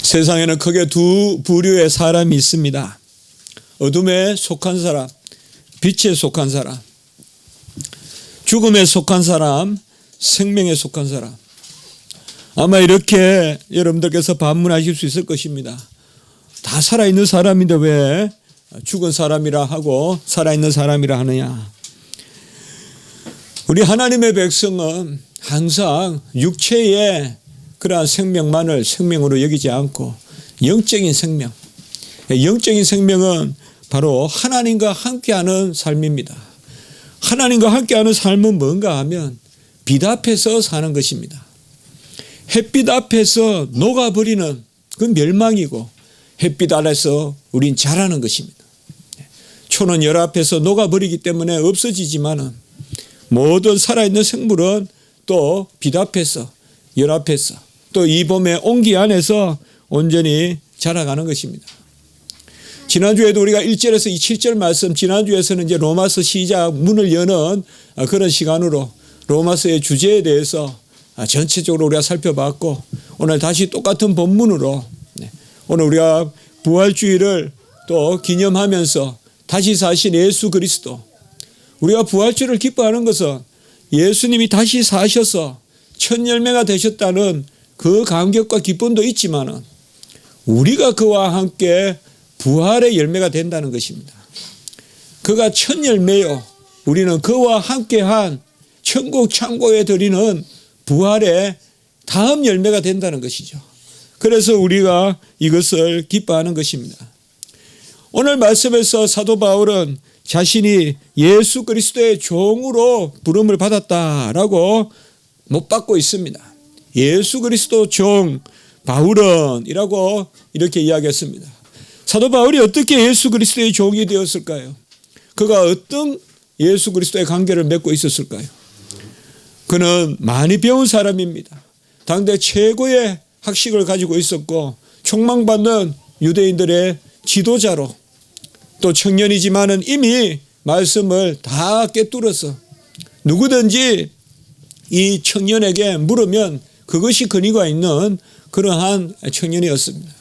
세상에는 크게 두 부류의 사람이 있습니다. 어둠에 속한 사람, 빛에 속한 사람, 죽음에 속한 사람, 생명에 속한 사람. 아마 이렇게 여러분들께서 반문하실 수 있을 것입니다. 다 살아있는 사람인데 왜 죽은 사람이라 하고 살아있는 사람이라 하느냐. 우리 하나님의 백성은 항상 육체의 그러한 생명만을 생명으로 여기지 않고 영적인 생명, 영적인 생명은 바로 하나님과 함께하는 삶입니다. 하나님과 함께하는 삶은 뭔가 하면 빛 앞에서 사는 것입니다. 햇빛 앞에서 녹아버리는 그 멸망이고 햇빛 아래서 우린 자라는 것입니다. 초는 열 앞에서 녹아버리기 때문에 없어지지만은 모든 살아있는 생물은 또 빛 앞에서 열 앞에서 또 이 봄의 온기 안에서 온전히 자라가는 것입니다. 지난주에도 우리가 1절에서 7절 말씀, 지난주에서는 이제 로마서 시작 문을 여는 그런 시간으로 로마서의 주제에 대해서 전체적으로 우리가 살펴봤고, 오늘 다시 똑같은 본문으로 오늘 우리가 부활주의를 또 기념하면서 다시 사신 예수 그리스도, 우리가 부활주의를 기뻐하는 것은 예수님이 다시 사셔서 첫 열매가 되셨다는 그 감격과 기쁨도 있지만은 우리가 그와 함께 부활의 열매가 된다는 것입니다. 그가 첫 열매요, 우리는 그와 함께한 천국 창고에 드리는 부활의 다음 열매가 된다는 것이죠. 그래서 우리가 이것을 기뻐하는 것입니다. 오늘 말씀에서 사도 바울은 자신이 예수 그리스도의 종으로 부름을 받았다라고 못 받고 있습니다. 예수 그리스도 종 바울은 이라고 이렇게 이야기했습니다. 사도 바울이 어떻게 예수 그리스도의 종이 되었을까요? 그가 어떤 예수 그리스도의 관계를 맺고 있었을까요? 그는 많이 배운 사람입니다. 당대 최고의 학식을 가지고 있었고 촉망받는 유대인들의 지도자로, 또 청년이지만은 이미 말씀을 다 꿰뚫어서 누구든지 이 청년에게 물으면 그것이 근위가 있는 그러한 청년이었습니다.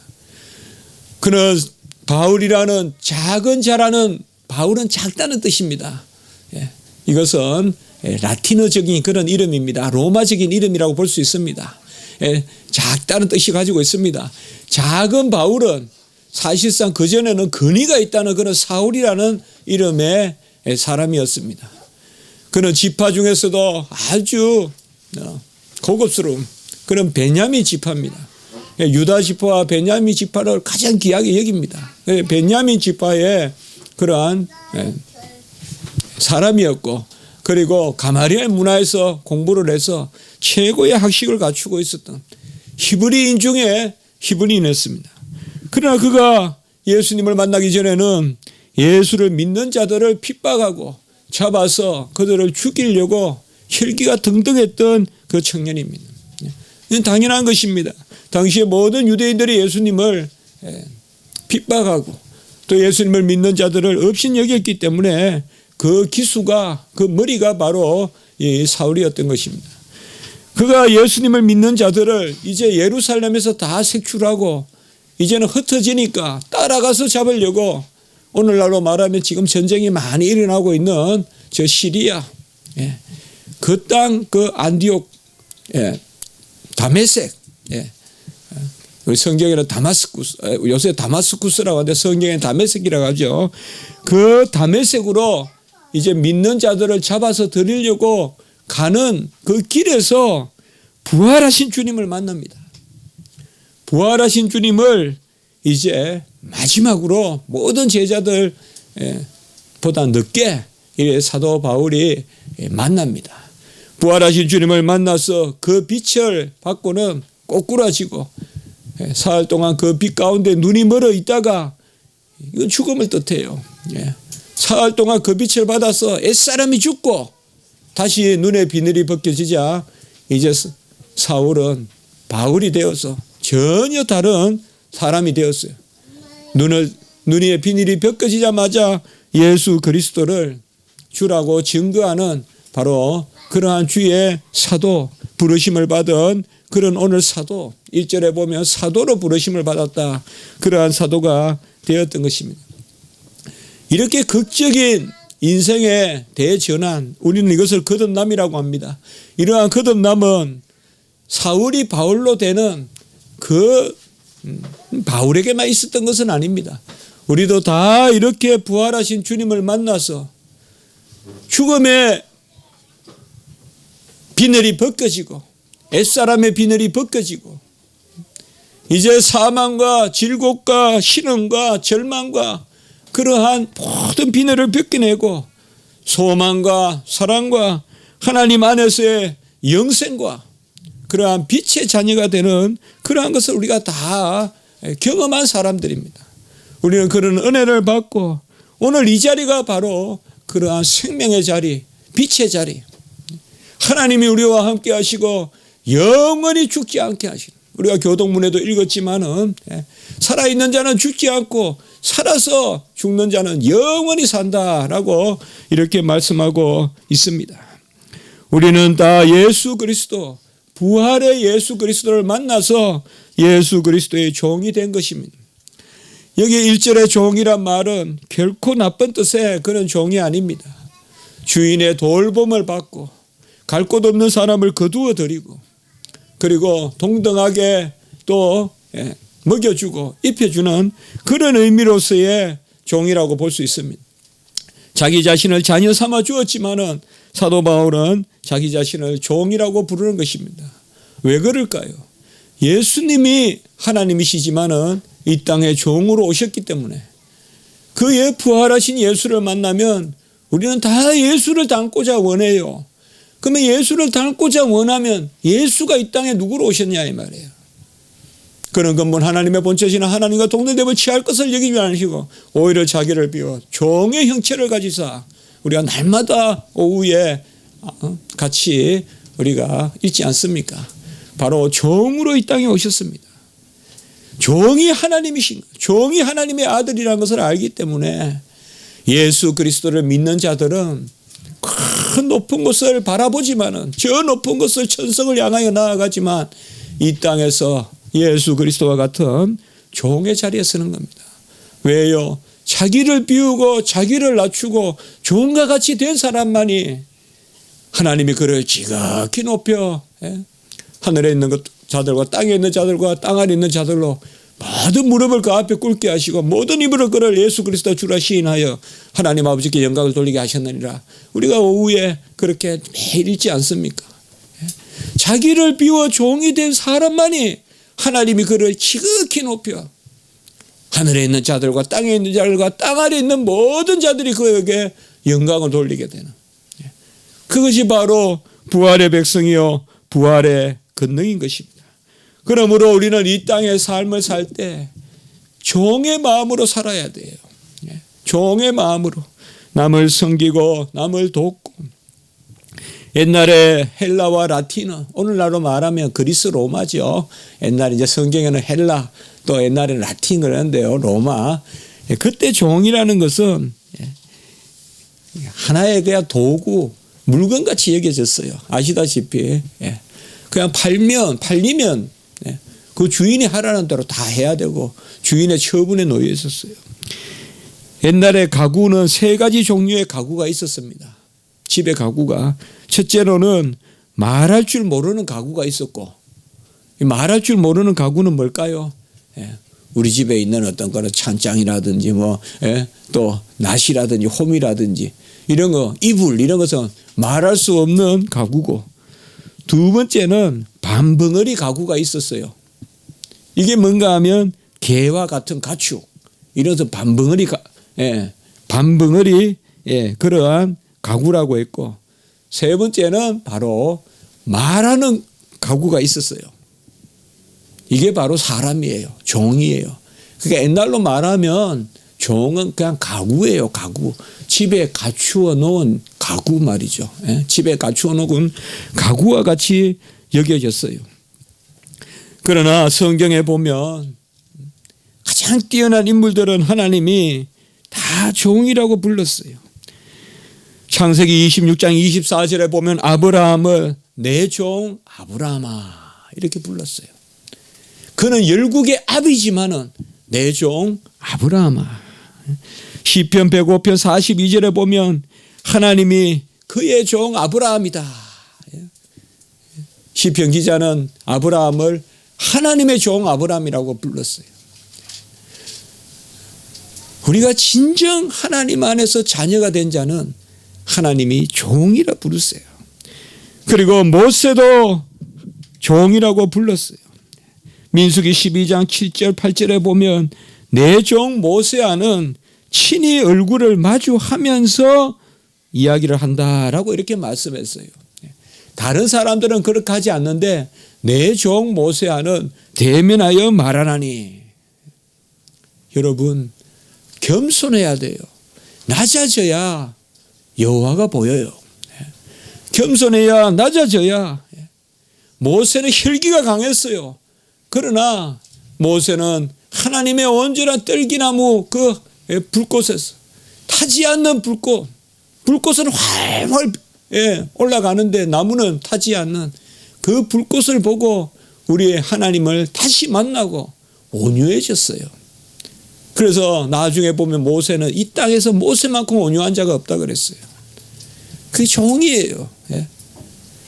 그는 바울이라는 작은 자라는, 바울은 작다는 뜻입니다. 이것은 라틴어적인 그런 이름입니다. 로마적인 이름이라고 볼 수 있습니다. 작다는 뜻이 가지고 있습니다. 작은 바울은 사실상 그전에는 근위가 있다는 그런 사울이라는 이름의 사람이었습니다. 그는 지파 중에서도 아주 고급스러운 그런 베냐민 지파입니다. 유다 지파와 베냐민 지파를 가장 귀하게 여깁니다. 베냐민 지파의 그러한 사람이었고, 그리고 가마리엘 문화에서 공부를 해서 최고의 학식을 갖추고 있었던 히브리인 중에 히브리인이었습니다. 그러나 그가 예수님을 만나기 전에는 예수를 믿는 자들을 핍박하고 잡아서 그들을 죽이려고 혈기가 등등했던 그 청년입니다. 이건 당연한 것입니다. 당시에 모든 유대인들이 예수님을 핍박하고 또 예수님을 믿는 자들을 업신여겼기 때문에 그 기수가, 그 머리가 바로 이 사울이었던 것입니다. 그가 예수님을 믿는 자들을 이제 예루살렘에서 다 색출하고 이제는 흩어지니까 따라가서 잡으려고, 오늘날로 말하면 지금 전쟁이 많이 일어나고 있는 저 시리아, 그 땅, 그 안디옥, 다메섹, 우리 성경에는 다마스쿠스, 요새 다마스쿠스라고 하는데 성경에는 다메섹이라고 하죠. 그 다메섹으로 이제 믿는 자들을 잡아서 드리려고 가는 그 길에서 부활하신 주님을 만납니다. 부활하신 주님을 이제 마지막으로 모든 제자들 보다 늦게 사도 바울이 만납니다. 부활하신 주님을 만나서 그 빛을 받고는 꼬꾸라지고 사흘 동안 그 빛 가운데 눈이 멀어 있다가, 이건 죽음을 뜻해요. 사흘 동안 그 빛을 받아서 옛사람이 죽고 다시 눈의 비늘이 벗겨지자 이제 사울은 바울이 되어서 전혀 다른 사람이 되었어요. 눈의 비늘이 벗겨지자마자 예수 그리스도를 주라고 증거하는 바로 그러한 주의 사도, 부르심을 받은 그런 오늘 사도 1절에 보면 사도로 부르심을 받았다. 그러한 사도가 되었던 것입니다. 이렇게 극적인 인생의 대전환, 우리는 이것을 거듭남이라고 합니다. 이러한 거듭남은 사울이 바울로 되는 그 바울에게만 있었던 것은 아닙니다. 우리도 다 이렇게 부활하신 주님을 만나서 죽음의 비늘이 벗겨지고 옛사람의 비늘이 벗겨지고 이제 사망과 질곡과 신음과 절망과 그러한 모든 비늘을 벗겨내고 소망과 사랑과 하나님 안에서의 영생과 그러한 빛의 자녀가 되는 그러한 것을 우리가 다 경험한 사람들입니다. 우리는 그런 은혜를 받고 오늘 이 자리가 바로 그러한 생명의 자리, 빛의 자리, 하나님이 우리와 함께 하시고 영원히 죽지 않게 하시는, 우리가 교동문에도 읽었지만은 살아있는 자는 죽지 않고 살아서 죽는 자는 영원히 산다라고 이렇게 말씀하고 있습니다. 우리는 다 예수 그리스도, 부활의 예수 그리스도를 만나서 예수 그리스도의 종이 된 것입니다. 여기 1절의 종이란 말은 결코 나쁜 뜻의 그런 종이 아닙니다. 주인의 돌봄을 받고 갈 곳 없는 사람을 거두어 드리고 그리고 동등하게 또 먹여주고 입혀주는 그런 의미로서의 종이라고 볼 수 있습니다. 자기 자신을 자녀 삼아 주었지만은 사도 바울은 자기 자신을 종이라고 부르는 것입니다. 왜 그럴까요? 예수님이 하나님이시지만은 이 땅에 종으로 오셨기 때문에 그의 부활하신 예수를 만나면 우리는 다 예수를 닮고자 원해요. 그러면 예수를 닮고자 원하면 예수가 이 땅에 누구로 오셨냐 이 말이에요. 그런 근본 하나님의 본체시나 하나님과 동등됨을 취할 것을 여기지 않으시고 오히려 자기를 비워 종의 형체를 가지사 우리가 날마다 오후에 같이 우리가 읽지 않습니까? 바로 종으로 이 땅에 오셨습니다. 종이 하나님이신 거예요. 종이 하나님의 아들이라는 것을 알기 때문에 예수 그리스도를 믿는 자들은 큰 높은 곳을 바라보지만은 저 높은 곳을 천성을 향하여 나아가지만 이 땅에서 예수 그리스도와 같은 종의 자리에 서는 겁니다. 왜요? 자기를 비우고 자기를 낮추고 종과 같이 된 사람만이 하나님이 그를 지극히 높여 하늘에 있는 자들과 땅에 있는 자들과 땅 아래 있는 자들로 모든 무릎을 그 앞에 꿇게 하시고 모든 입으로 그를 예수 그리스도 주라 시인하여 하나님 아버지께 영광을 돌리게 하셨느니라. 우리가 오후에 그렇게 매일 읽지 않습니까? 자기를 비워 종이 된 사람만이 하나님이 그를 지극히 높여 하늘에 있는 자들과 땅에 있는 자들과 땅 아래 있는 모든 자들이 그에게 영광을 돌리게 되는, 그것이 바로 부활의 백성이요 부활의 권능인 것입니다. 그러므로 우리는 이 땅의 삶을 살 때 종의 마음으로 살아야 돼요. 종의 마음으로 남을 섬기고 남을 돕고. 옛날에 헬라와 라틴어, 오늘날로 말하면 그리스 로마죠. 옛날에 이제 성경에는 헬라, 또 옛날에는 라틴 그러는데요, 로마. 그때 종이라는 것은 하나의 그냥 도구, 물건같이 여겨졌어요. 아시다시피 그냥 팔리면 그 주인이 하라는 대로 다 해야 되고 주인의 처분에 놓여 있었어요. 옛날에 가구는 세 가지 종류의 가구가 있었습니다. 집의 가구가. 첫째로는 말할 줄 모르는 가구가 있었고, 말할 줄 모르는 가구는 뭘까요? 우리 집에 있는 어떤 거는 찬장이라든지 또 낫이라든지 홈이라든지 이런 거, 이불 이런 것은 말할 수 없는 가구고, 두 번째는 반벙어리 가구가 있었어요. 이게 뭔가 하면 개와 같은 가축, 이래서 반벙어리 그러한 가구라고 했고, 세 번째는 바로 말하는 가구가 있었어요. 이게 바로 사람이에요. 종이에요. 그러니까 옛날로 말하면 종은 그냥 가구예요. 가구. 집에 갖추어 놓은 가구 말이죠. 집에 갖추어 놓은 가구와 같이 여겨졌어요. 그러나 성경에 보면 가장 뛰어난 인물들은 하나님이 다 종이라고 불렀어요. 창세기 26장 24절에 보면 아브라함을 내 종 아브라함아 이렇게 불렀어요. 그는 열국의 아비지만은 내 종 아브라함아. 시편 105편 42절에 보면 하나님이 그의 종 아브라함이다. 시편 기자는 아브라함을 하나님의 종 아브라함이라고 불렀어요. 우리가 진정 하나님 안에서 자녀가 된 자는 하나님이 종이라 부르세요. 그리고 모세도 종이라고 불렀어요. 민수기 12장 7절 8절에 보면 내 종 모세와는 친히 얼굴을 마주하면서 이야기를 한다라고 이렇게 말씀했어요. 다른 사람들은 그렇게 하지 않는데 내 종 모세와는 대면하여 말하나니. 여러분 겸손해야 돼요. 낮아져야 여호와가 보여요. 겸손해야 낮아져야. 모세는 혈기가 강했어요. 그러나 모세는 하나님의 온전한 떨기나무 그 불꽃에서 타지 않는 불꽃은 활활 올라가는데 나무는 타지 않는 그 불꽃을 보고 우리 하나님을 다시 만나고 온유해졌어요. 그래서 나중에 보면 모세는 이 땅에서 모세만큼 온유한 자가 없다 그랬어요. 그게 종이에요.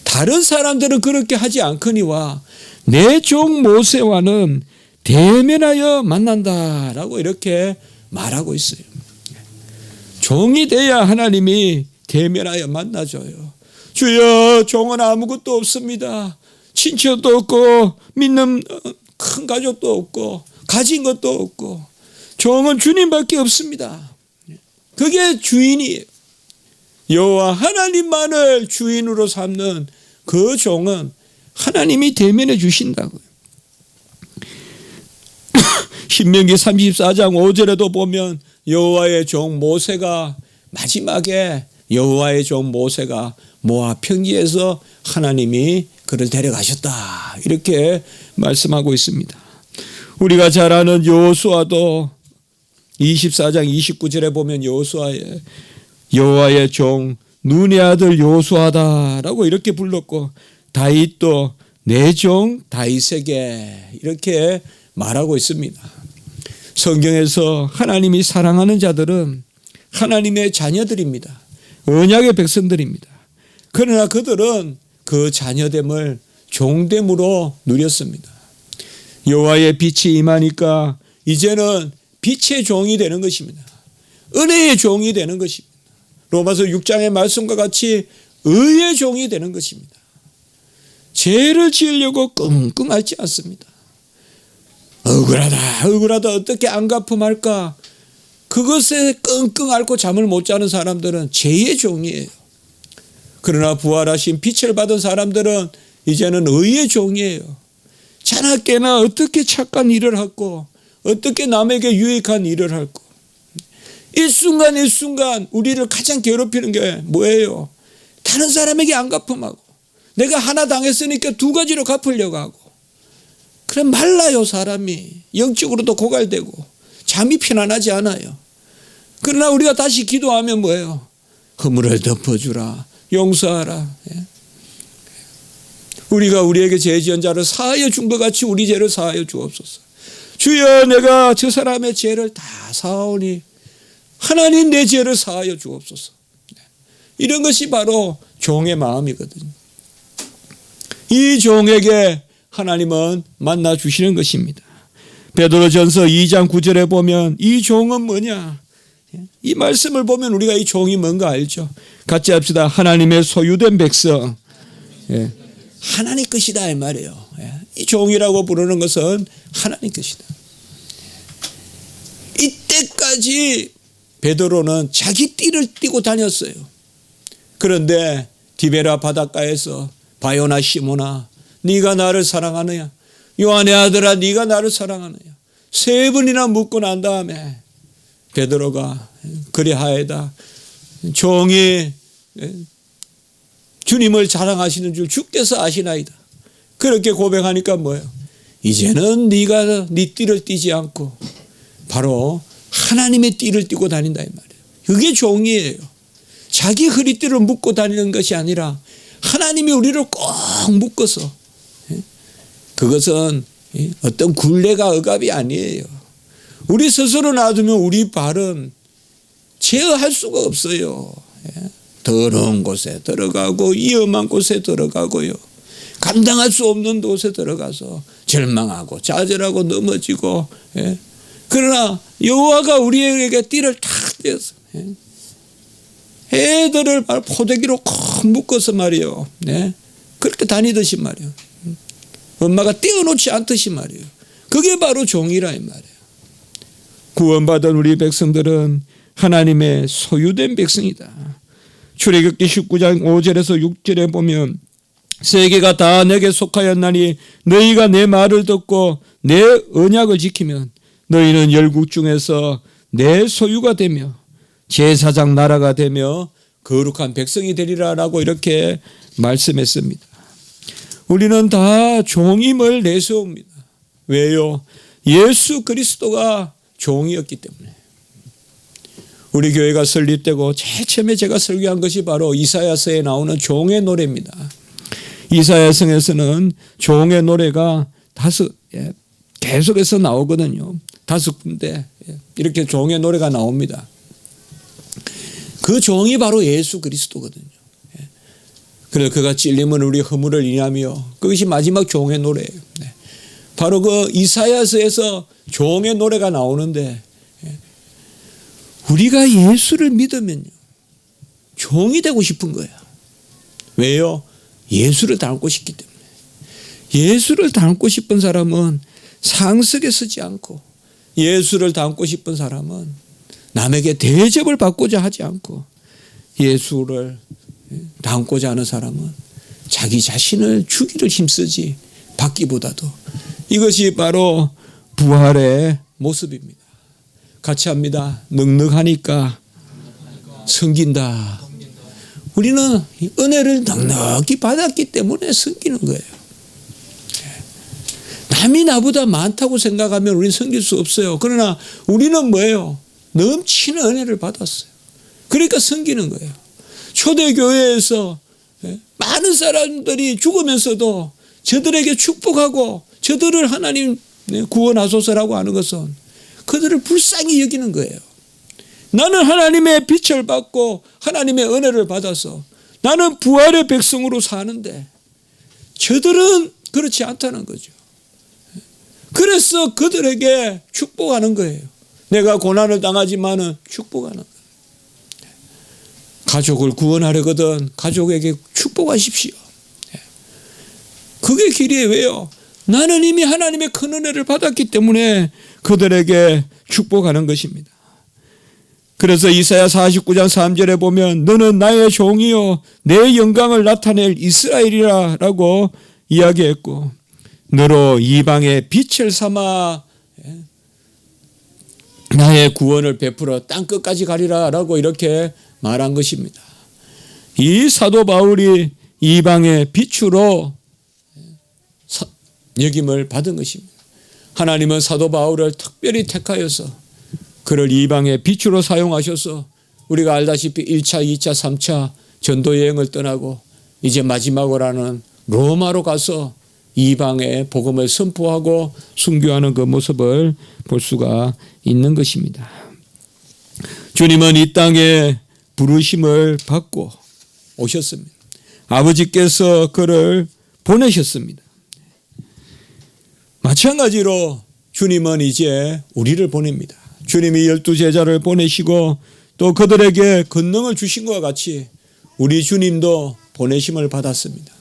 다른 사람들은 그렇게 하지 않거니와 내 종 모세와는 대면하여 만난다라고 이렇게 말하고 있어요. 종이 돼야 하나님이 대면하여 만나줘요. 주여, 종은 아무것도 없습니다. 친척도 없고 믿는 큰 가족도 없고 가진 것도 없고 종은 주님밖에 없습니다. 그게 주인이에요. 여호와 하나님만을 주인으로 삼는 그 종은 하나님이 대면해 주신다고요. 신명기 34장 5절에도 보면 여호와의 종 모세가 마지막에 여호와의 종 모세가 모압 평지에서 하나님이 그를 데려가셨다 이렇게 말씀하고 있습니다. 우리가 잘 아는 여호수아도 24장 29절에 보면 여호와의 종 눈의 아들 여호수아다라고 이렇게 불렀고 다윗도 내 종 다윗에게 이렇게 말하고 있습니다. 성경에서 하나님이 사랑하는 자들은 하나님의 자녀들입니다. 언약의 백성들입니다. 그러나 그들은 그 자녀됨을 종됨으로 누렸습니다. 여호와의 빛이 임하니까 이제는 빛의 종이 되는 것입니다. 은혜의 종이 되는 것입니다. 로마서 6장의 말씀과 같이 의의 종이 되는 것입니다. 죄를 지으려고 끙끙 앓지 않습니다. 억울하다 어떻게 안 갚음할까. 그것에 끙끙 앓고 잠을 못 자는 사람들은 죄의 종이에요. 그러나 부활하신 빛을 받은 사람들은 이제는 의의 종이에요. 자나깨나 어떻게 착한 일을 하고 어떻게 남에게 유익한 일을 할고 일순간 우리를 가장 괴롭히는 게 뭐예요? 다른 사람에게 안 갚음하고 내가 하나 당했으니까 두 가지로 갚으려고 하고 그래 말라요. 사람이 영적으로도 고갈되고 잠이 편안하지 않아요. 그러나 우리가 다시 기도하면 뭐예요? 허물을 덮어주라, 용서하라. 우리가 우리에게 죄 지은 자를 사하여 준 것 같이 우리 죄를 사하여 주옵소서. 주여, 내가 저 사람의 죄를 다 사하오니 하나님 내 죄를 사하여 주옵소서. 이런 것이 바로 종의 마음이거든요. 이 종에게 하나님은 만나 주시는 것입니다. 베드로전서 2장 9절에 보면 이 종은 뭐냐? 이 말씀을 보면 우리가 이 종이 뭔가 알죠. 같이 합시다. 하나님의 소유된 백성. 하나님 것이다 이 말이에요. 이 종이라고 부르는 것은 하나님 것이다. 이때까지 베드로는 자기 띠를 띠고 다녔어요. 그런데 디베라 바닷가에서 바요나 시모나 네가 나를 사랑하느냐, 요한의 아들아 네가 나를 사랑하느냐, 세 번이나 묻고 난 다음에 베드로가 그리하여다 종이 주님을 자랑하시는 줄 주께서 아시나이다. 그렇게 고백하니까 뭐예요? 이제는 네가 네 띠를 띠지 않고 바로 하나님의 띠를 띠고 다닌다 이 말이에요. 그게 종이에요. 자기 허리띠를 묶고 다니는 것이 아니라 하나님이 우리를 꼭 묶어서 그것은 어떤 굴레가 억압이 아니에요. 우리 스스로 놔두면 우리 발은 제어할 수가 없어요. 더러운 곳에 들어가고 위험한 곳에 들어가고요. 감당할 수 없는 곳에 들어가서 절망하고 좌절하고 넘어지고. 그러나 여호와가 우리에게 띠를 탁 떼어서 애들을 포대기로 콕 묶어서 말이요. 그렇게 다니듯이 말이요. 엄마가 떼어놓지 않듯이 말이에요. 그게 바로 종이라 이 말이에요. 구원받은 우리 백성들은 하나님의 소유된 백성이다. 출애굽기 19장 5절에서 6절에 보면 세계가 다 내게 속하였나니 너희가 내 말을 듣고 내 언약을 지키면 너희는 열국 중에서 내 소유가 되며 제사장 나라가 되며 거룩한 백성이 되리라라고 이렇게 말씀했습니다. 우리는 다 종임을 내세웁니다. 왜요? 예수 그리스도가 종이었기 때문에. 우리 교회가 설립되고 제일 처음에 제가 설교한 것이 바로 이사야서에 나오는 종의 노래입니다. 이사야서에서는 종의 노래가 계속해서 나오거든요. 5군데 이렇게 종의 노래가 나옵니다. 그 종이 바로 예수 그리스도거든요. 그래서 그가 찔림은 우리 허물을 인하며 그것이 마지막 종의 노래예요. 바로 그 이사야서에서 종의 노래가 나오는데 우리가 예수를 믿으면요. 종이 되고 싶은 거야. 왜요? 예수를 닮고 싶기 때문에. 예수를 닮고 싶은 사람은 상석에 서지 않고 예수를 닮고 싶은 사람은 남에게 대접을 받고자 하지 않고 예수를 닮고자 하는 사람은 자기 자신을 주기를 힘쓰지 받기보다도 이것이 바로 부활의 모습입니다. 같이 합니다. 넉넉하니까 섬긴다. 우리는 은혜를 넉넉히 받았기 때문에 섬기는 거예요. 남이 나보다 많다고 생각하면 우리는 섬길 수 없어요. 그러나 우리는 뭐예요? 넘치는 은혜를 받았어요. 그러니까 섬기는 거예요. 초대교회에서 많은 사람들이 죽으면서도 저들에게 축복하고 저들을 하나님 구원하소서라고 하는 것은 그들을 불쌍히 여기는 거예요. 나는 하나님의 빛을 받고 하나님의 은혜를 받아서 나는 부활의 백성으로 사는데 저들은 그렇지 않다는 거죠. 그래서 그들에게 축복하는 거예요. 내가 고난을 당하지만은 축복하는 거예요. 가족을 구원하려거든 가족에게 축복하십시오. 그게 길이에요. 왜요? 나는 이미 하나님의 큰 은혜를 받았기 때문에 그들에게 축복하는 것입니다. 그래서 이사야 49장 3절에 보면 너는 나의 종이요 내 영광을 나타낼 이스라엘이라 라고 이야기했고 너로 이방의 빛을 삼아 나의 구원을 베풀어 땅끝까지 가리라 라고 이렇게 말한 것입니다. 이 사도 바울이 이방의 빛으로 여김을 받은 것입니다. 하나님은 사도 바울을 특별히 택하여서 그를 이방의 빛으로 사용하셔서 우리가 알다시피 1차, 2차, 3차 전도 여행을 떠나고 이제 마지막으로 하는 로마로 가서 이방의 복음을 선포하고 순교하는 그 모습을 볼 수가 있는 것입니다. 주님은 이 땅에 부르심을 받고 오셨습니다. 아버지께서 그를 보내셨습니다. 마찬가지로 주님은 이제 우리를 보냅니다. 주님이 12제자를 보내시고 또 그들에게 권능을 주신 것과 같이 우리 주님도 보내심을 받았습니다.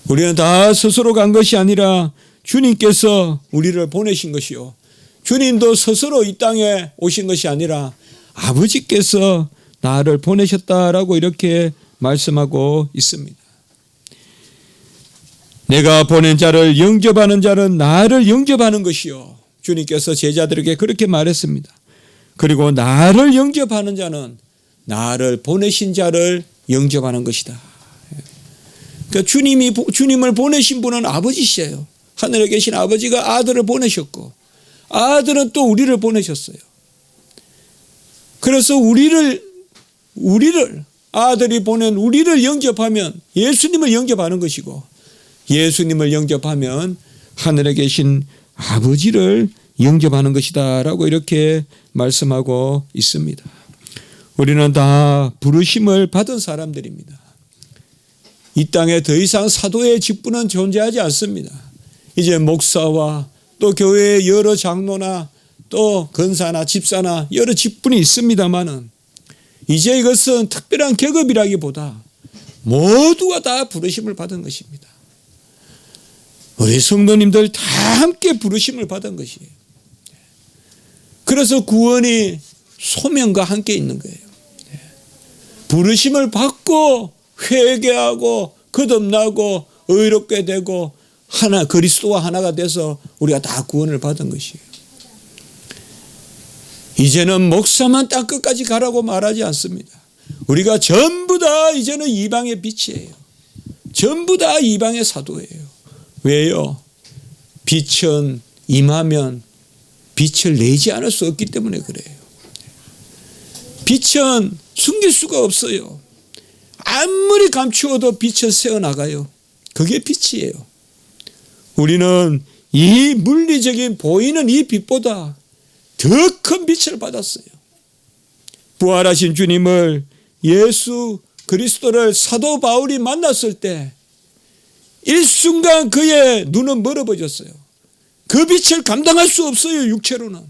우리는 다 스스로 간 것이 아니라 주님께서 우리를 보내신 것이요. 주님도 스스로 이 땅에 오신 것이 아니라 아버지께서 나를 보내셨다라고 이렇게 말씀하고 있습니다. 내가 보낸 자를 영접하는 자는 나를 영접하는 것이요. 주님께서 제자들에게 그렇게 말했습니다. 그리고 나를 영접하는 자는 나를 보내신 자를 영접하는 것이다. 그러니까 주님을 보내신 분은 아버지시에요. 하늘에 계신 아버지가 아들을 보내셨고 아들은 또 우리를 보내셨어요. 그래서 아들이 보낸 우리를 영접하면 예수님을 영접하는 것이고 예수님을 영접하면 하늘에 계신 아버지를 영접하는 것이다라고 이렇게 말씀하고 있습니다. 우리는 다 부르심을 받은 사람들입니다. 이 땅에 더 이상 사도의 직분은 존재하지 않습니다. 이제 목사와 또 교회의 여러 장로나 또 권사나 집사나 여러 직분이 있습니다만은 이제 이것은 특별한 계급이라기보다 모두가 다 부르심을 받은 것입니다. 우리 성도님들 다 함께 부르심을 받은 것이에요. 그래서 구원이 소명과 함께 있는 거예요. 부르심을 받고 회개하고 거듭나고 의롭게 되고 하나 그리스도와 하나가 돼서 우리가 다 구원을 받은 것이에요. 이제는 목사만 땅 끝까지 가라고 말하지 않습니다. 우리가 전부 다 이제는 이방의 빛이에요. 전부 다 이방의 사도예요. 왜요? 빛은 임하면 빛을 내지 않을 수 없기 때문에 그래요. 빛은 숨길 수가 없어요. 아무리 감추어도 빛은 새어나가요. 그게 빛이에요. 우리는 이 물리적인 보이는 이 빛보다 더 큰 빛을 받았어요. 부활하신 주님을 예수 그리스도를 사도 바울이 만났을 때 일순간 그의 눈은 멀어버렸어요. 그 빛을 감당할 수 없어요. 육체로는.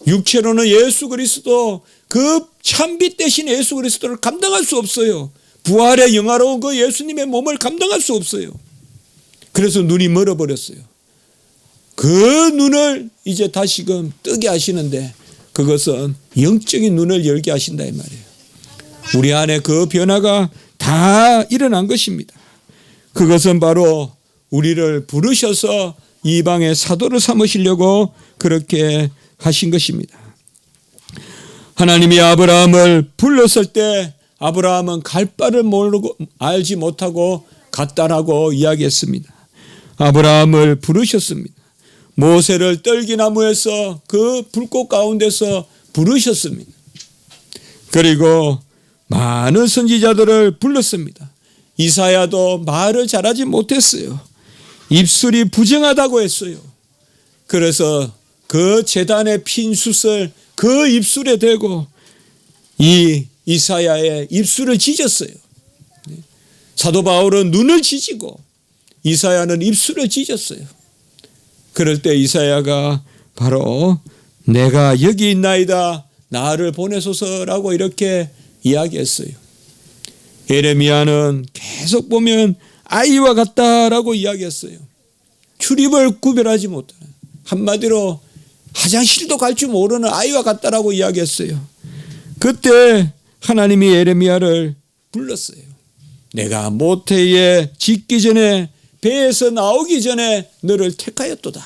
육체로는 예수 그리스도 그 참빛 대신 예수 그리스도를 감당할 수 없어요. 부활의 영화로운 그 예수님의 몸을 감당할 수 없어요. 그래서 눈이 멀어버렸어요. 그 눈을 이제 다시금 뜨게 하시는데 그것은 영적인 눈을 열게 하신다 이 말이에요. 우리 안에 그 변화가 다 일어난 것입니다. 그것은 바로 우리를 부르셔서 이방의 사도를 삼으시려고 그렇게 하신 것입니다. 하나님이 아브라함을 불렀을 때 아브라함은 갈 바를 모르고 알지 못하고 갔다라고 이야기했습니다. 아브라함을 부르셨습니다. 모세를 떨기나무에서 그 불꽃 가운데서 부르셨습니다. 그리고 많은 선지자들을 불렀습니다. 이사야도 말을 잘하지 못했어요. 입술이 부정하다고 했어요. 그래서 그 제단의 핀 숯을 그 입술에 대고 이 이사야의 입술을 찢었어요. 사도 바울은 눈을 찢고 이사야는 입술을 찢었어요. 그럴 때 이사야가 바로 내가 여기 있나이다 나를 보내소서라고 이렇게 이야기했어요. 예레미야는 계속 보면 아이와 같다라고 이야기했어요. 출입을 구별하지 못하는 한마디로 화장실도 갈 줄 모르는 아이와 같다라고 이야기했어요. 그때 하나님이 예레미야를 불렀어요. 내가 모태에 짓기 전에 배에서 나오기 전에 너를 택하였도다.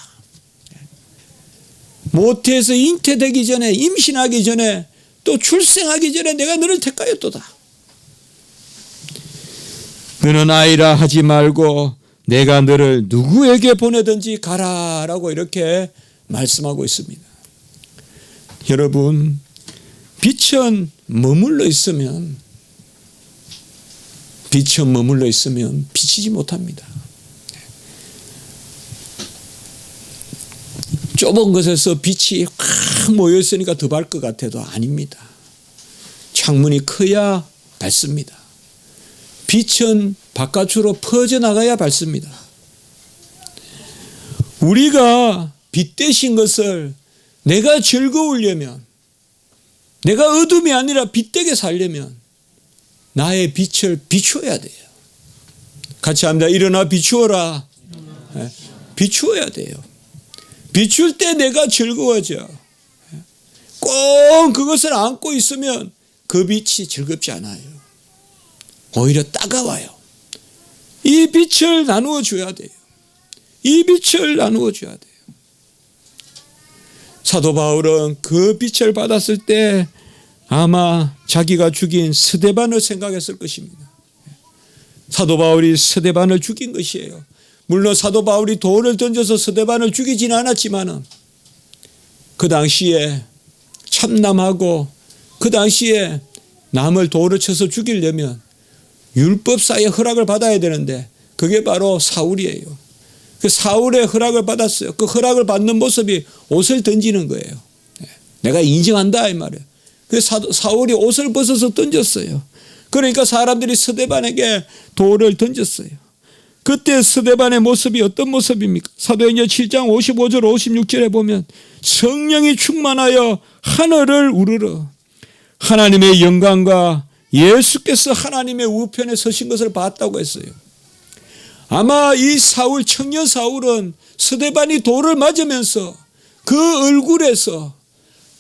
모태에서 잉태되기 전에 임신하기 전에 또 출생하기 전에 내가 너를 택하였도다. 너는 아이라 하지 말고 내가 너를 누구에게 보내든지 가라라고 이렇게 말씀하고 있습니다. 여러분, 빛은 머물러 있으면 비치지 못합니다. 좁은 곳에서 빛이 확 모여 있으니까 더 밝을 것 같아도 아닙니다. 창문이 커야 밝습니다. 빛은 바깥으로 퍼져나가야 밝습니다. 우리가 빛 되신 것을 내가 즐거우려면, 내가 어둠이 아니라 빛되게 살려면 나의 빛을 비추어야 돼요. 같이 합니다. 일어나 비추어라. 비추어야 돼요. 비출 때 내가 즐거워져. 꼭 그것을 안고 있으면 그 빛이 즐겁지 않아요. 오히려 따가워요. 이 빛을 나누어 줘야 돼요. 이 빛을 나누어 줘야 돼요. 사도 바울은 그 빛을 받았을 때 아마 자기가 죽인 스데반을 생각했을 것입니다. 사도 바울이 스데반을 죽인 것이에요. 물론 사도 바울이 돌을 던져서 스데반을 죽이지는 않았지만 그 당시에 참남하고 그 당시에 남을 돌을 쳐서 죽이려면 율법사의 허락을 받아야 되는데 그게 바로 사울이에요. 그 사울의 허락을 받았어요. 그 허락을 받는 모습이 옷을 던지는 거예요. 내가 인정한다 이 말이에요. 그래서 사울이 옷을 벗어서 던졌어요. 그러니까 사람들이 스데반에게 돌을 던졌어요. 그때 스데반의 모습이 어떤 모습입니까? 사도행전 7장 55절 56절에 보면 성령이 충만하여 하늘을 우러러 하나님의 영광과 예수께서 하나님의 우편에 서신 것을 봤다고 했어요. 아마 이 사울, 청년 사울은 스데반이 돌을 맞으면서 그 얼굴에서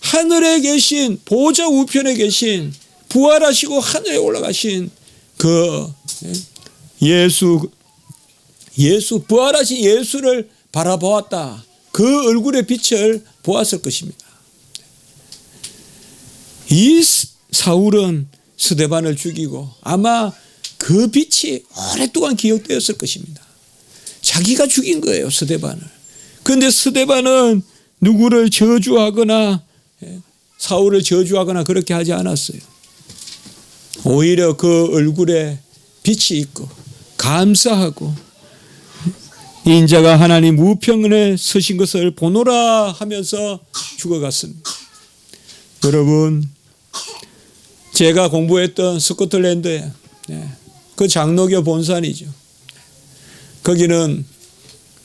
하늘에 계신 보좌 우편에 계신 부활하시고 하늘에 올라가신 그 예수 부활하신 예수를 바라보았다. 그 얼굴의 빛을 보았을 것입니다. 이 사울은 스데반을 죽이고 아마 그 빛이 오랫동안 기억되었을 것입니다. 자기가 죽인 거예요, 스데반을. 그런데 스데반은 누구를 저주하거나 사울을 저주하거나 그렇게 하지 않았어요. 오히려 그 얼굴에 빛이 있고 감사하고 인자가 하나님 우편에 서신 것을 보노라 하면서 죽어갔습니다. 여러분, 제가 공부했던 스코틀랜드에 그 장로교 본산이죠. 거기는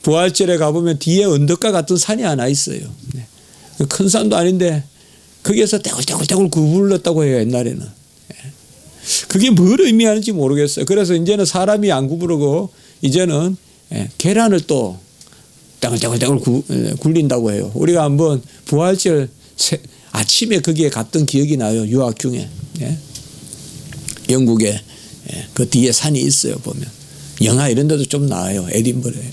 부활절에 가보면 뒤에 언덕과 같은 산이 하나 있어요. 큰 산도 아닌데 거기에서 떼굴떼굴 구불렀다고 해요, 옛날에는. 그게 뭘 의미하는지 모르겠어요. 그래서 이제는 사람이 안 구부르고 이제는 계란을 또 떼굴떼굴 굴린다고 해요. 우리가 한번 부활절 아침에 거기에 갔던 기억이 나요. 유학 중에. 영국에 그 뒤에 산이 있어요, 보면. 영화 이런 데도 좀 나와요, 에딘버러에.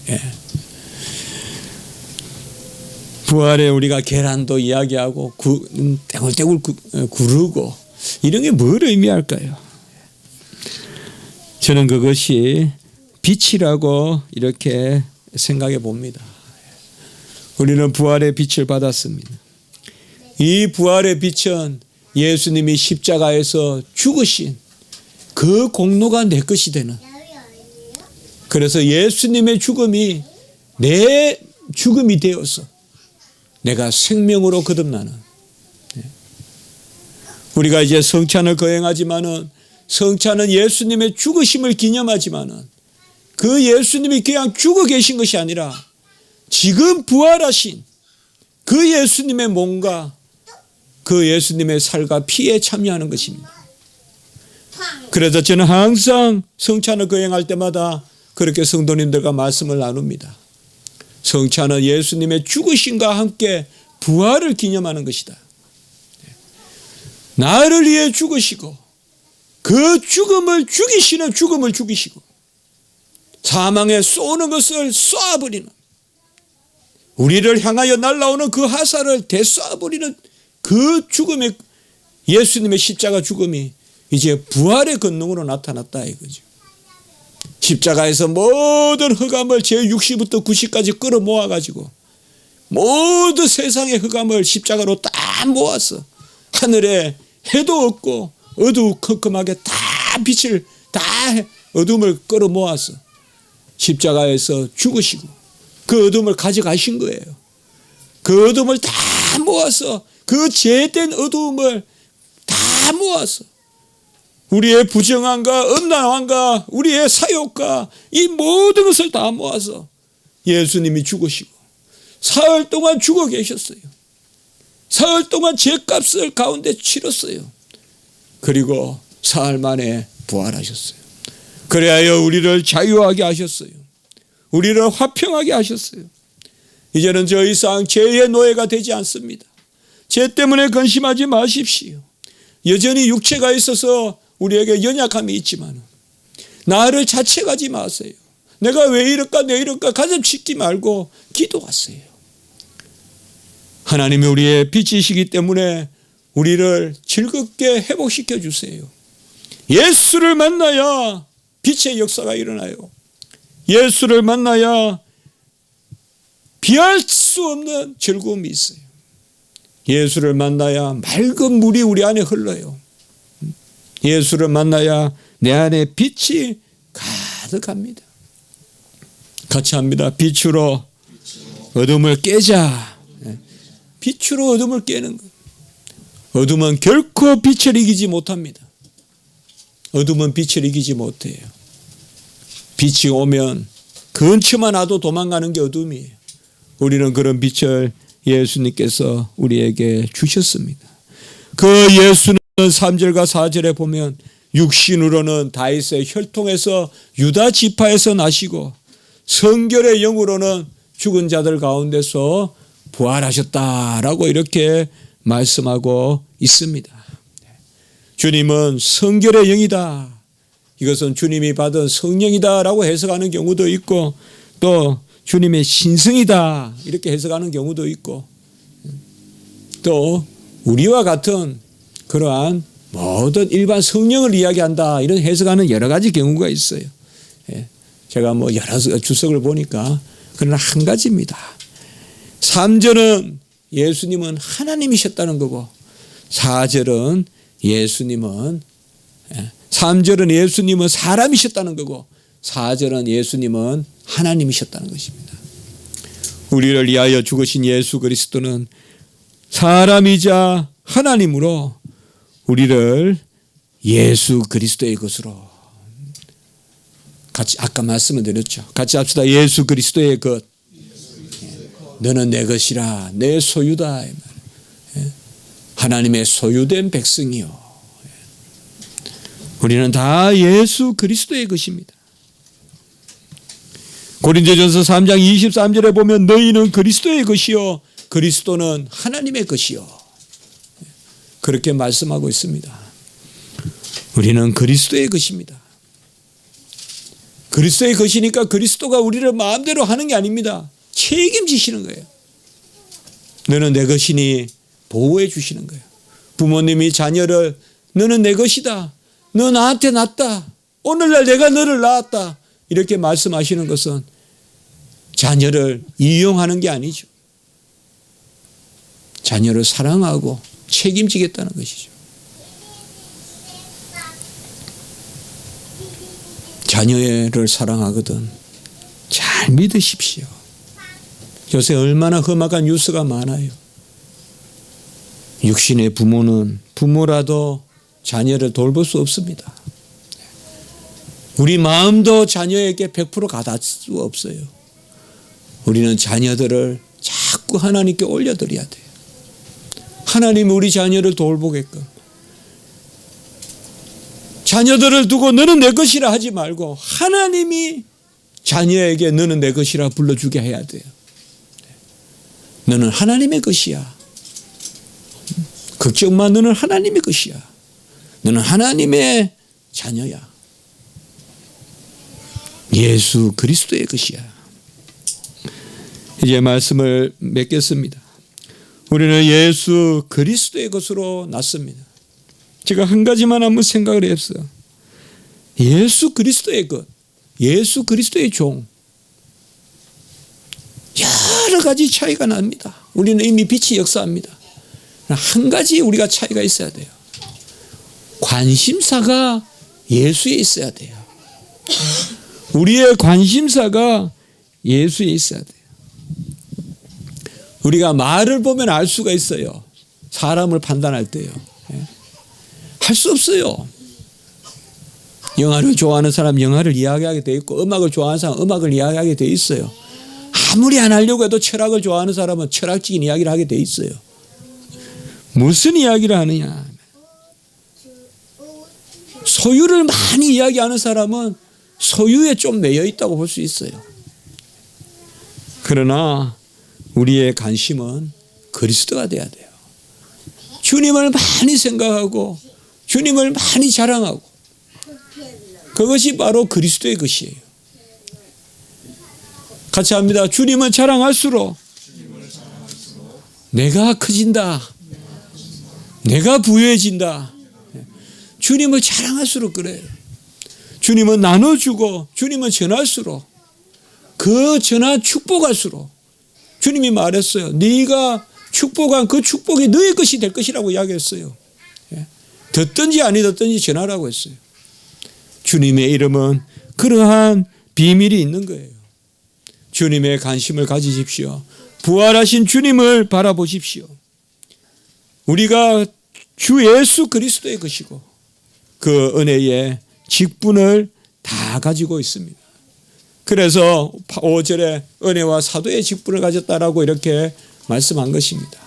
부활에 우리가 계란도 이야기하고 떼굴떼굴 구르고 이런 게 뭘 의미할까요? 저는 그것이 빛이라고 이렇게 생각해 봅니다. 우리는 부활의 빛을 받았습니다. 이 부활의 빛은 예수님이 십자가에서 죽으신 그 공로가 내 것이 되는, 그래서 예수님의 죽음이 내 죽음이 되어서 내가 생명으로 거듭나는, 우리가 이제 성찬을 거행하지만은 성찬은 예수님의 죽으심을 기념하지만은 그 예수님이 그냥 죽어 계신 것이 아니라 지금 부활하신 그 예수님의 몸과 그 예수님의 살과 피에 참여하는 것입니다. 그래서 저는 항상 성찬을 거행할 때마다 그렇게 성도님들과 말씀을 나눕니다. 성찬은 예수님의 죽으심과 함께 부활을 기념하는 것이다. 나를 위해 죽으시고 그 죽음을 죽이시는 죽음을 죽이시고 사망에 쏘는 것을 쏘아버리는, 우리를 향하여 날아오는 그 화살을 되쏘아버리는 그 죽음의 예수님의 십자가 죽음이 이제 부활의 권능으로 나타났다 이거죠. 십자가에서 모든 흑암을 제60부터 90까지 끌어모아 가지고 모든 세상의 흑암을 십자가로 딱 모아서 하늘에 해도 없고 어두컴컴하게 다 빛을 다 어둠을 끌어모아서 십자가에서 죽으시고 그 어둠을 가져가신 거예요. 그 어둠을 다 모아서 그 죄된 어두움을 다 모아서 우리의 부정함과 음란함과 우리의 사욕과 이 모든 것을 다 모아서 예수님이 죽으시고 사흘 동안 죽어 계셨어요. 사흘 동안 죄값을 가운데 치렀어요. 그리고 사흘 만에 부활하셨어요. 그래야 우리를 자유하게 하셨어요. 우리를 화평하게 하셨어요. 이제는 더 이상 죄의 노예가 되지 않습니다. 죄 때문에 근심하지 마십시오. 여전히 육체가 있어서 우리에게 연약함이 있지만 나를 자책하지 마세요. 내가 왜 이럴까 내 이럴까 가슴 찢지 말고 기도하세요. 하나님이 우리의 빛이시기 때문에 우리를 즐겁게 회복시켜 주세요. 예수를 만나야 빛의 역사가 일어나요. 예수를 만나야 비할 수 없는 즐거움이 있어요. 예수를 만나야 맑은 물이 우리 안에 흘러요. 예수를 만나야 내 안에 빛이 가득합니다. 같이 합니다. 빛으로 어둠을 깨자. 빛으로 어둠을 깨는 것. 어둠은 결코 빛을 이기지 못합니다. 어둠은 빛을 이기지 못해요. 빛이 오면 근처만 와도 도망가는 게 어둠이에요. 우리는 그런 빛을 예수님께서 우리에게 주셨습니다. 그 예수는 3절과 4절에 보면 육신으로는 다윗의 혈통에서 유다 지파에서 나시고 성결의 영으로는 죽은 자들 가운데서 부활하셨다라고 이렇게 말씀하고 있습니다. 주님은 성결의 영이다. 이것은 주님이 받은 성령이다라고 해석하는 경우도 있고 또 주님의 신성이다 이렇게 해석하는 경우도 있고 또 우리와 같은 그러한 모든 일반 성령을 이야기한다 이런 해석하는 여러 가지 경우가 있어요. 제가 뭐 여러 주석을 보니까 그러나 한 가지입니다. 3절은 예수님은 하나님이셨다는 거고 4절은 예수님은 3절은 예수님은 사람이셨다는 거고 4절은 예수님은 하나님이셨다는 것입니다. 우리를 위하여 죽으신 예수 그리스도는 사람이자 하나님으로 우리를 예수 그리스도의 것으로 같이 아까 말씀을 드렸죠. 같이 합시다. 예수 그리스도의 것. 너는 내 것이라 내 소유다. 하나님의 소유된 백성이요. 우리는 다 예수 그리스도의 것입니다. 고린도전서 3장 23절에 보면 너희는 그리스도의 것이요 그리스도는 하나님의 것이요. 그렇게 말씀하고 있습니다. 우리는 그리스도의 것입니다. 그리스도의 것이니까 그리스도가 우리를 마음대로 하는 게 아닙니다. 책임지시는 거예요. 너는 내 것이니 보호해 주시는 거예요. 부모님이 자녀를 너는 내 것이다. 너 나한테 낳았다. 오늘날 내가 너를 낳았다. 이렇게 말씀하시는 것은 자녀를 이용하는 게 아니죠. 자녀를 사랑하고 책임지겠다는 것이죠. 자녀를 사랑하거든 잘 믿으십시오. 요새 얼마나 험악한 뉴스가 많아요. 육신의 부모는 부모라도 자녀를 돌볼 수 없습니다. 우리 마음도 자녀에게 100% 가닿을 수 없어요. 우리는 자녀들을 자꾸 하나님께 올려드려야 돼요. 하나님 우리 자녀를 돌보게끔. 자녀들을 두고 너는 내 것이라 하지 말고 하나님이 자녀에게 너는 내 것이라 불러주게 해야 돼요. 너는 하나님의 것이야. 걱정 마. 너는 하나님의 것이야. 너는 하나님의 자녀야. 예수 그리스도의 것이야. 이제 말씀을 맺겠습니다. 우리는 예수 그리스도의 것으로 났습니다. 제가 한 가지만 한번 생각을 했어요. 예수 그리스도의 것, 예수 그리스도의 종. 여러 가지 차이가 납니다. 우리는 이미 빛이 역사합니다. 한 가지 우리가 차이가 있어야 돼요. 관심사가 예수에 있어야 돼요. 우리의 관심사가 예수에 있어야 돼요. 우리가 말을 보면 알 수가 있어요. 사람을 판단할 때요. 할 수 없어요. 영화를 좋아하는 사람 영화를 이야기하게 돼 있고 음악을 좋아하는 사람 음악을 이야기하게 돼 있어요. 아무리 안 하려고 해도 철학을 좋아하는 사람은 철학적인 이야기를 하게 돼 있어요. 무슨 이야기를 하느냐. 소유를 많이 이야기하는 사람은 소유에 좀 매여 있다고 볼 수 있어요. 그러나 우리의 관심은 그리스도가 돼야 돼요. 주님을 많이 생각하고 주님을 많이 자랑하고 그것이 바로 그리스도의 것이에요. 같이 합니다. 주님은 자랑할수록 내가 커진다. 내가 부유해진다. 주님을 자랑할수록 그래요. 주님은 나눠주고 주님은 전할수록 그 전한 축복할수록 주님이 말했어요. 네가 축복한 그 축복이 너의 것이 될 것이라고 이야기했어요. 듣든지 아니 듣든지 전하라고 했어요. 주님의 이름은 그러한 비밀이 있는 거예요. 주님의 관심을 가지십시오. 부활하신 주님을 바라보십시오. 우리가 주 예수 그리스도의 것이고 그 은혜의 직분을 다 가지고 있습니다. 그래서 5절에 은혜와 사도의 직분을 가졌다라고 이렇게 말씀한 것입니다.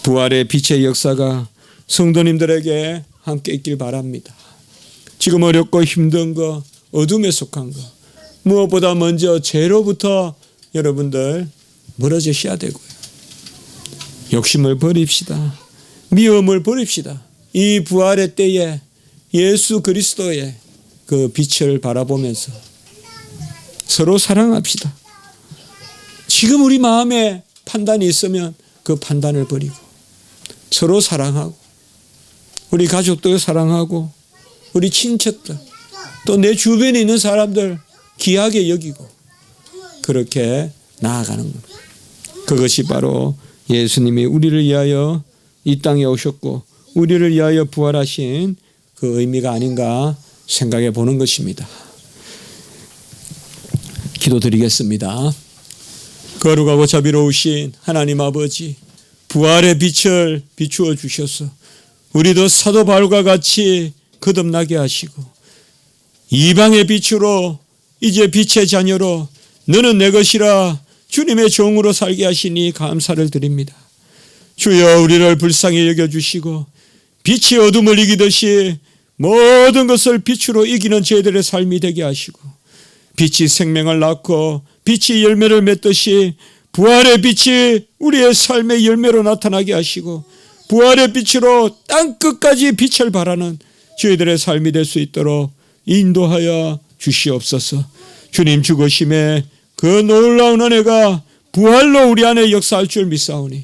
부활의 빛의 역사가 성도님들에게 함께 있길 바랍니다. 지금 어렵고 힘든 거, 어둠에 속한 거, 무엇보다 먼저 죄로부터 여러분들 멀어지셔야 되고요. 욕심을 버립시다. 미움을 버립시다. 이 부활의 때에 예수 그리스도의 그 빛을 바라보면서 서로 사랑합시다. 지금 우리 마음에 판단이 있으면 그 판단을 버리고 서로 사랑하고 우리 가족들 사랑하고 우리 친척들 또 내 주변에 있는 사람들 귀하게 여기고 그렇게 나아가는 겁니다. 그것이 바로 예수님이 우리를 위하여 이 땅에 오셨고 우리를 위하여 부활하신 그 의미가 아닌가 생각해 보는 것입니다. 기도드리겠습니다. 거룩하고 자비로우신 하나님 아버지, 부활의 빛을 비추어 주셔서 우리도 사도 바울과 같이 거듭나게 하시고 이방의 빛으로 이제 빛의 자녀로 너는 내 것이라 주님의 종으로 살게 하시니 감사를 드립니다. 주여 우리를 불쌍히 여겨주시고 빛이 어둠을 이기듯이 모든 것을 빛으로 이기는 저희들의 삶이 되게 하시고 빛이 생명을 낳고 빛이 열매를 맺듯이 부활의 빛이 우리의 삶의 열매로 나타나게 하시고 부활의 빛으로 땅끝까지 빛을 발하는 저희들의 삶이 될 수 있도록 인도하여 주시옵소서. 주님 죽으심에 그 놀라운 은혜가 부활로 우리 안에 역사할 줄 믿사오니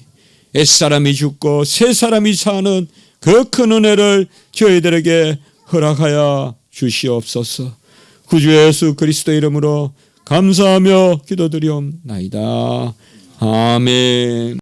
옛사람이 죽고 새사람이 사는 그 큰 은혜를 저희들에게 허락하여 주시옵소서. 구주 예수 그리스도 이름으로 감사하며 기도드리옵나이다. 아멘.